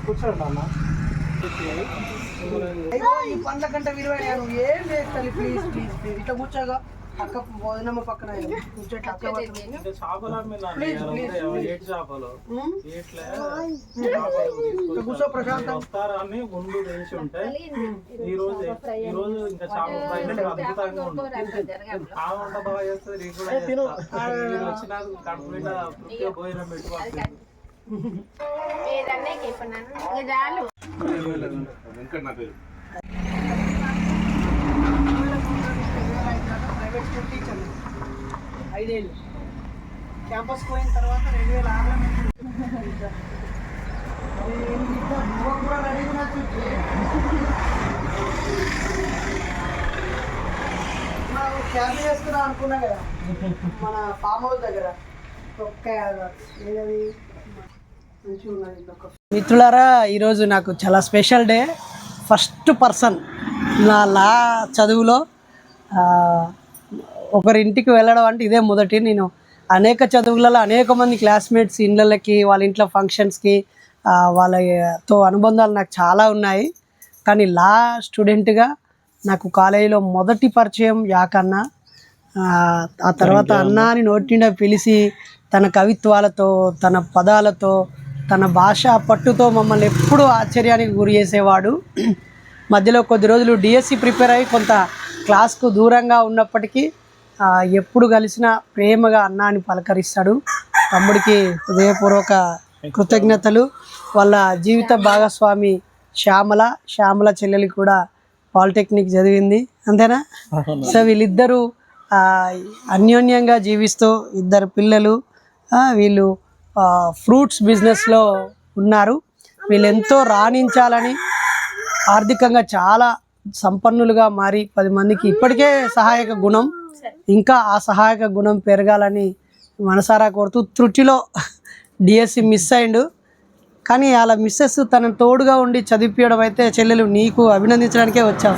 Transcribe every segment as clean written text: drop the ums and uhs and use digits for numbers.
కూర్చోండి అన్న. ఈ పండ్ల కంటే విలువైన నువ్వు ఏం చేస్తాను. ప్లీజ్ ప్లీజ్ ప్లీజ్ ఇట్లా కూర్చోగా అక్క భోజనమ్మ పక్కన కూర్చోటి అక్క కూర్చో ప్రశాంతం వస్తారని ముందు తెలిసి ఉంటే ఈ రోజు ఇంకా చేపల ఫ్రై అద్భుతంగా ఉంటుంది. ఆమె వంట బాగా చేస్తుంది, వచ్చిన కడుపు నిండా భోజనం పెట్టుకోవాలి. ప్రైవేట్ స్కూల్ టీచర్ 5 ఏళ్ళు క్యాంపస్ పోయిన తర్వాత 2006లో కూడా రెడీగా క్యాబ్ చేస్తున్నా అనుకున్నా కదా మన ఫామ్ హౌస్ దగ్గర మిత్రులారా, ఈరోజు నాకు చాలా స్పెషల్ డే. ఫస్ట్ పర్సన్ నా లా చదువులో ఒకరింటికి వెళ్ళడం అంటే ఇదే మొదటి. నేను అనేక చదువులలో అనేక మంది క్లాస్మేట్స్ ఇళ్ళకి వాళ్ళ ఇంట్లో ఫంక్షన్స్కి వాళ్ళతో అనుబంధాలు నాకు చాలా ఉన్నాయి. కానీ లా స్టూడెంట్గా నాకు కాలేజీలో మొదటి పరిచయం యాకన్న. ఆ తర్వాత అన్న అని నోటిండా పిలిచి తన కవిత్వాలతో, తన పదాలతో, తన భాష పట్టుతో మమ్మల్ని ఎప్పుడూ ఆశ్చర్యానికి గురి చేసేవాడు. మధ్యలో కొద్ది రోజులు డిఎస్సి ప్రిపేర్ అయ్యి కొంత క్లాస్కు దూరంగా ఉన్నప్పటికీ ఎప్పుడు కలిసినా ప్రేమగా అన్న అని పలకరిస్తాడు. తమ్ముడికి హృదయపూర్వక కృతజ్ఞతలు. వాళ్ళ జీవిత భాగస్వామి శ్యామల చెల్లెలి కూడా పాలిటెక్నిక్ చదివింది, అంతేనా? సో వీళ్ళిద్దరూ అన్యోన్యంగా జీవిస్తూ 2 పిల్లలు. వీళ్ళు ఫ్రూట్స్ బిజినెస్లో ఉన్నారు. వీళ్ళు ఎంతో రాణించాలని, ఆర్థికంగా చాలా సంపన్నులుగా మారి 10 మందికి ఇప్పటికే సహాయక గుణం, ఇంకా ఆ సహాయక గుణం పెరగాలని మనసారా కోరుతూ త్రుటిలో డిఎస్సి మిస్ అయిండు. కానీ అలా మిస్సెస్ తన తోడుగా ఉండి చదివించడం అయితే చెల్లెలు నీకు అభినందించడానికే వచ్చాం.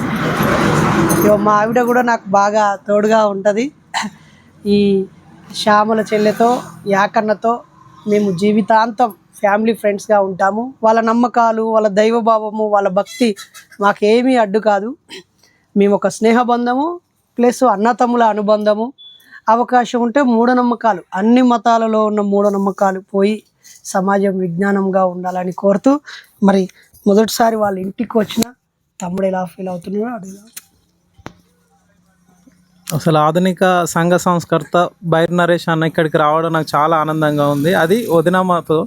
మా ఆవిడ కూడా నాకు బాగా తోడుగా ఉంటుంది. ఈ శ్యామల చెల్లెతో యాకన్నతో మేము జీవితాంతం ఫ్యామిలీ ఫ్రెండ్స్గా ఉంటాము. వాళ్ళ నమ్మకాలు, వాళ్ళ దైవభావము, వాళ్ళ భక్తి మాకేమీ అడ్డు కాదు. మేము ఒక స్నేహబంధము ప్లస్ అన్నతమ్ముల అనుబంధము. అవకాశం ఉంటే మూఢనమ్మకాలు, అన్ని మతాలలో ఉన్న మూఢనమ్మకాలు పోయి సమాజం విజ్ఞానంగా ఉండాలని కోరుతూ, మరి మొదటిసారి వాళ్ళ ఇంటికి వచ్చిన తమ్ముడు ఎలా ఫీల్ అవుతున్నాడో అడిగా. అసలు ఆధునిక సంఘ సంస్కర్త బైర్ నరేష్ అన్న ఇక్కడికి రావడం నాకు చాలా ఆనందంగా ఉంది. అది వదినమ్మతో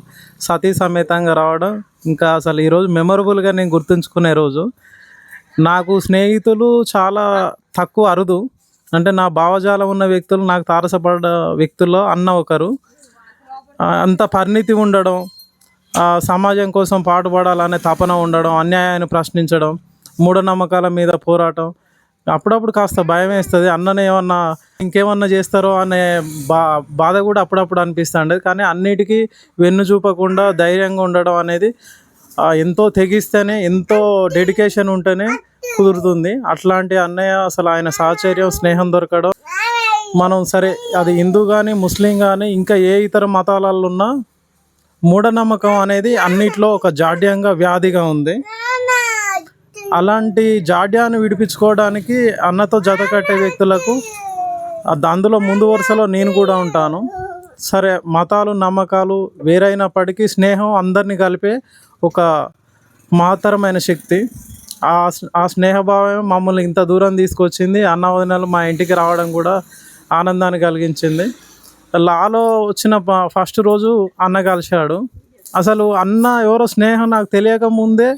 సతీ సమేతంగా రావడం ఇంకా అసలు ఈరోజు మెమొరబుల్గా నేను గుర్తుంచుకునే రోజు. నాకు స్నేహితులు చాలా తక్కువ, అరుదు. అంటే నా భావజాలం ఉన్న వ్యక్తులు, నాకు తారసపడ్డ వ్యక్తుల్లో అన్న ఒకరు. అంత పరిణితి ఉండడం, సమాజం కోసం పాటుపడాలనే తపన ఉండడం, అన్యాయాన్ని ప్రశ్నించడం, మూఢనమ్మకాల మీద పోరాటం. అప్పుడప్పుడు కాస్త భయం వేస్తుంది, అన్ననే ఏమన్నా ఇంకేమన్నా చేస్తారో అనే బాధ కూడా అప్పుడప్పుడు అనిపిస్తుంది. కానీ అన్నిటికీ వెన్ను చూపకుండా ధైర్యంగా ఉండడం అనేది ఎంతో తెగిస్తేనే, ఎంతో డెడికేషన్ ఉంటేనే కుదురుతుంది. అట్లాంటి అన్నయ్య, అసలు ఆయన సాహచర్యం, స్నేహం దొరకడం, మనం సరే అది హిందూ కానీ ముస్లిం కానీ ఇంకా ఏ ఇతర మతాలలో ఉన్నా మూఢనమ్మకం అనేది అన్నిట్లో ఒక జాడ్యంగా, వ్యాధిగా ఉంది. అలాంటి జాడ్యాన్ని విడిపించుకోవడానికి అన్నతో జత కట్టే వ్యక్తులకు అందులో ముందు వరుసలో నేను కూడా ఉంటాను. సరే, మతాలు నమ్మకాలు వేరైనప్పటికీ స్నేహం అందరినీ కలిపే ఒక మహత్తరమైన శక్తి. ఆ స్నేహభావం మమ్మల్ని ఇంత దూరం తీసుకొచ్చింది. అన్న వదినలు మా ఇంటికి రావడం కూడా ఆనందాన్ని కలిగించింది. లాలో వచ్చిన ఫస్ట్ రోజు అన్న కలిశాడు. అసలు అన్న ఎవరో స్నేహం నాకు తెలియక ముందే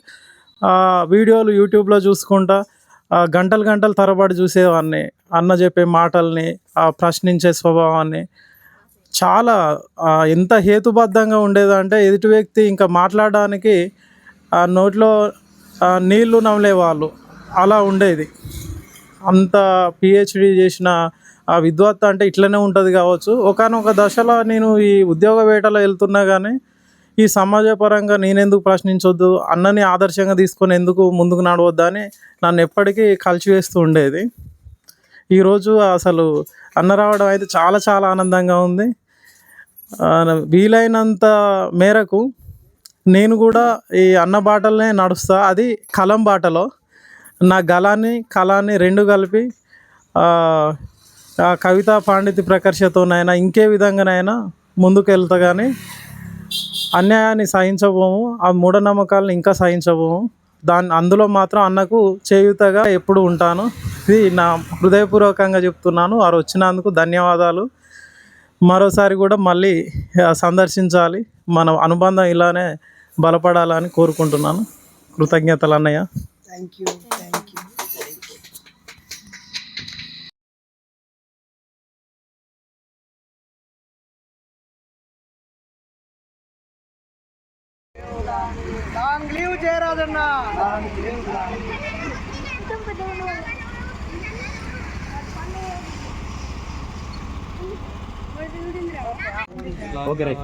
వీడియోలు యూట్యూబ్లో చూసుకుంటా గంటలు తరబడి చూసేవాడిని. అన్న చెప్పే మాటల్ని, ప్రశ్నించే స్వభావాన్ని చాలా ఎంత హేతుబద్ధంగా ఉండేదంటే ఎదుటి వ్యక్తి ఇంకా మాట్లాడడానికి నోట్లో నీళ్లు నమలేవాళ్ళు, అలా ఉండేది. అంత పిహెచ్డి చేసిన విద్వత్త అంటే ఇట్లనే ఉంటుంది కావచ్చు. ఒకానొక దశలో నేను ఈ ఉద్యోగ వేటలో వెళ్తున్నా కానీ ఈ సమాజపరంగా నేనెందుకు ప్రశ్నించొద్దు, అన్నని ఆదర్శంగా తీసుకొని ఎందుకు ముందుకు నడవద్దు అని నన్ను ఎప్పటికీ కలిచివేస్తూ ఉండేది. ఈరోజు అసలు అన్న రావడం అయితే చాలా చాలా ఆనందంగా ఉంది. వీలైనంత మేరకు నేను కూడా ఈ అన్న బాటలనే నడుస్తా, అది కలం బాటలో. నా కళాన్ని రెండు కలిపి ఆ కవితా పాండిత్య ప్రకర్షతోనైనా ఇంకే విధంగానైనా ముందుకు వెళ్తా, కానీ అన్యాయాన్ని సహించబోము, ఆ మూఢనమ్మకాలను ఇంకా సహించబోము. అందులో మాత్రం అన్నకు చేయూతగా ఎప్పుడు ఉంటాను. ఇది నా హృదయపూర్వకంగా చెప్తున్నాను. వారు వచ్చినందుకు ధన్యవాదాలు. మరోసారి కూడా మళ్ళీ సందర్శించాలి, మన అనుబంధం ఇలానే బలపడాలని కోరుకుంటున్నాను. కృతజ్ఞతలు అన్నయ్య. Thank you. Long leave జయరాజన్న. Okay right.